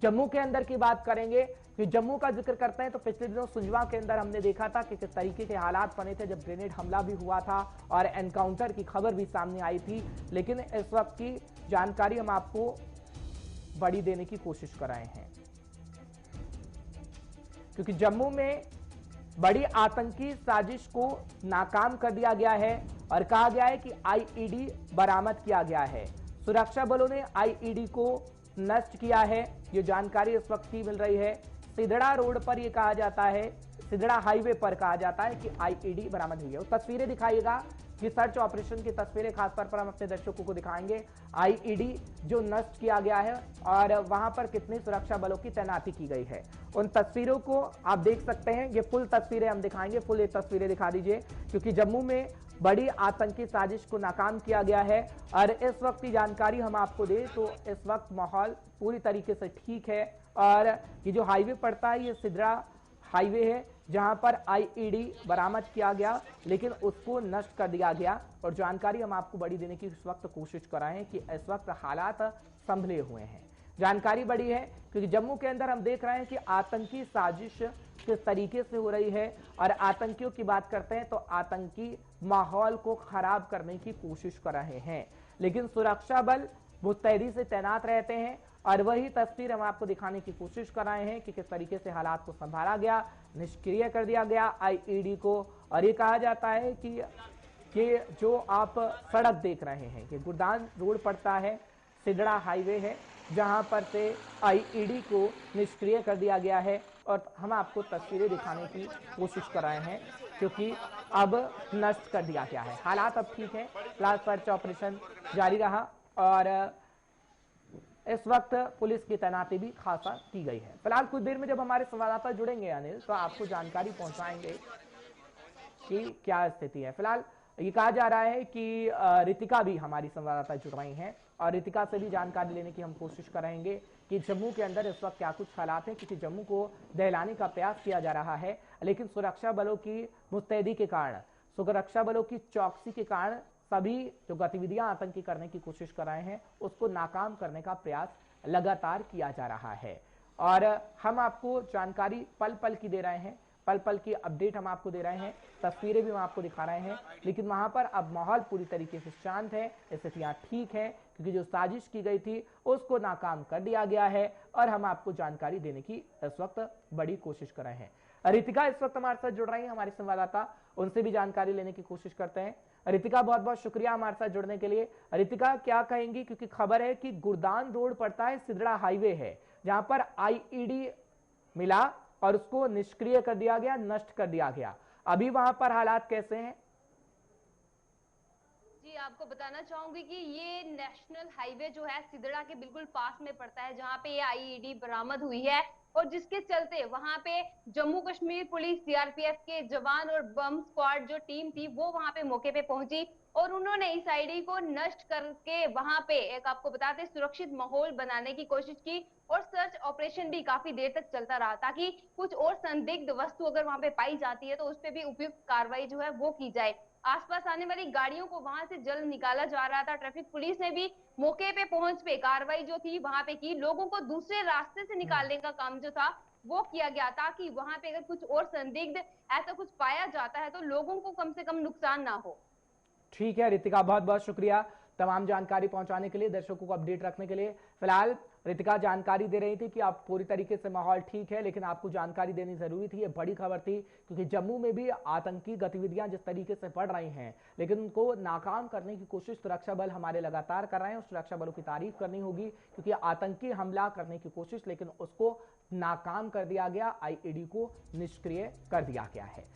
जम्मू के अंदर की बात करेंगे कि जम्मू का जिक्र करते हैं तो पिछले दिनों सुंजवा के अंदर हमने देखा था कि किस तरीके के हालात बने थे जब ग्रेनेड हमला भी हुआ था और एनकाउंटर की खबर भी सामने आई थी। लेकिन इस वक्त की जानकारी हम आपको बड़ी देने की कोशिश कर रहे हैं, क्योंकि जम्मू में बड़ी आतंकी साजिश को नाकाम कर दिया गया है और कहा गया है कि आईईडी बरामद किया गया है। सुरक्षा बलों ने आईईडी को नष्ट किया है, ये जानकारी इस वक्त की मिल रही है। सिदड़ा रोड पर यह कहा जाता है, सिदड़ा हाईवे पर कहा जाता है कि आईईडी बरामद हुई है। तस्वीरें दिखाइएगा, ये सर्च ऑपरेशन की तस्वीरें खासतौर पर हम अपने दर्शकों को दिखाएंगे। आईईडी जो नष्ट किया गया है और वहां पर कितनी सुरक्षा बलों की तैनाती की गई है, उन तस्वीरों को आप देख सकते हैं। ये फुल तस्वीरें हम दिखाएंगे, फुल ये तस्वीरें दिखा दीजिए, क्योंकि जम्मू में बड़ी आतंकी साजिश को नाकाम किया गया है। और इस वक्त की जानकारी हम आपको दें तो इस वक्त माहौल पूरी तरीके से ठीक है। और ये जो हाईवे पड़ता है ये सिदड़ा हाईवे है, जहां पर आईईडी बरामद किया गया लेकिन उसको नष्ट कर दिया गया। और जानकारी हम आपको बड़ी देने की इस वक्त कोशिश कर रहे हैं कि इस वक्त हालात संभले हुए हैं। जानकारी बड़ी है क्योंकि जम्मू के अंदर हम देख रहे हैं कि आतंकी साजिश किस तरीके से हो रही है। और आतंकियों की बात करते हैं तो आतंकी माहौल को खराब करने की कोशिश कर रहे हैं, लेकिन सुरक्षा बल मुस्तैदी से तैनात रहते हैं। और वही तस्वीर हम आपको दिखाने की कोशिश कर रहे हैं कि किस तरीके से हालात को संभाला गया, निष्क्रिय कर दिया गया आईईडी को। और ये कहा जाता है कि ये जो आप सड़क देख रहे हैं कि गुरदान रोड पड़ता है, सिदड़ा हाईवे है, जहां पर से आईईडी को निष्क्रिय कर दिया गया है। और हम आपको तस्वीरें दिखाने की कोशिश कर रहे हैं क्योंकि अब नष्ट कर दिया गया है। हालात अब ठीक है, फिलहाल सर्च ऑपरेशन जारी रहा और इस वक्त पुलिस की तैनाती भी खासा की गई है। फिलहाल कुछ देर में जब हमारे संवाददाता जुड़ेंगे अनिल, तो आपको जानकारी पहुंचाएंगे कि क्या स्थिति है। फिलहाल ये कहा जा रहा है कि रितिका भी हमारी संवाददाता जुड़ रही हैं और रितिका से भी जानकारी लेने की हम कोशिश करेंगे कि जम्मू के अंदर इस वक्त क्या कुछ हालात हैं, क्योंकि जम्मू को दहलाने का प्रयास किया जा रहा है लेकिन सुरक्षा बलों की मुस्तैदी के कारण, सुरक्षा बलों की चौकसी के कारण सभी जो गतिविधियां आतंकी करने की कोशिश कर रहे हैं उसको नाकाम करने का प्रयास लगातार किया जा रहा है। और हम आपको जानकारी पल पल की दे रहे हैं, पल पल की अपडेट हम आपको दे रहे हैं, तस्वीरें भी हम आपको दिखा रहे हैं। लेकिन वहां पर अब माहौल पूरी तरीके से शांत है, स्थितियां ठीक है, क्योंकि जो साजिश की गई थी उसको नाकाम कर दिया गया है। और हम आपको जानकारी देने की इस वक्त बड़ी कोशिश कर रहे हैं। रितिका इस वक्त हमारे साथ जुड़ रही है, हमारी संवाददाता, उनसे भी जानकारी लेने की कोशिश करते हैं। रितिका, बहुत बहुत शुक्रिया हमारे साथ जुड़ने के लिए। रितिका, क्या कहेंगी, क्योंकि खबर है कि गुरदान रोड पड़ता है, सिदड़ा हाईवे है, जहां पर आईईडी मिला और उसको निष्क्रिय कर दिया गया, नष्ट कर दिया गया। अभी वहां पर हालात कैसे हैं? जी, आपको बताना चाहूंगी कि ये नेशनल हाईवे जो है सिदड़ा के बिल्कुल पास में पड़ता है, जहां पे ये आईईडी बरामद हुई है और जिसके चलते वहां पे जम्मू कश्मीर पुलिस, सीआरपीएफ के जवान और बम स्क्वाड जो टीम थी वो वहां पे मौके पे पहुंची और उन्होंने इस आईडी को नष्ट करके वहां पे एक, आपको बताते, सुरक्षित माहौल बनाने की कोशिश की। और सर्च ऑपरेशन भी काफी देर तक चलता रहा ताकि कुछ और संदिग्ध वस्तु अगर वहां पे पाई जाती है तो उस पर भी उपयुक्त कार्रवाई जो है वो की जाए। आसपास आने वाली गाड़ियों को वहां से जल्द निकाला जा रहा था। ट्रैफिक पुलिस ने भी मौके पे पहुंच पे कार्रवाई जो थी वहां पे की, लोगों को दूसरे रास्ते से निकालने का काम जो था वो किया गया, ताकि वहां पे अगर कुछ और संदिग्ध ऐसा कुछ पाया जाता है तो लोगों को कम से कम नुकसान ना हो। ठीक है रितिका, बहुत बहुत शुक्रिया तमाम जानकारी पहुंचाने के लिए, दर्शकों को अपडेट रखने के लिए। फिलहाल रितिका जानकारी दे रही थी कि आप पूरी तरीके से माहौल ठीक है, लेकिन आपको जानकारी देनी जरूरी थी, ये बड़ी खबर थी, क्योंकि जम्मू में भी आतंकी गतिविधियां जिस तरीके से बढ़ रही हैं, लेकिन उनको नाकाम करने की कोशिश सुरक्षा बल हमारे लगातार कर रहे हैं। और सुरक्षा बलों की तारीफ करनी होगी, क्योंकि आतंकी हमला करने की कोशिश, लेकिन उसको नाकाम कर दिया गया, आईईडी को निष्क्रिय कर दिया गया है।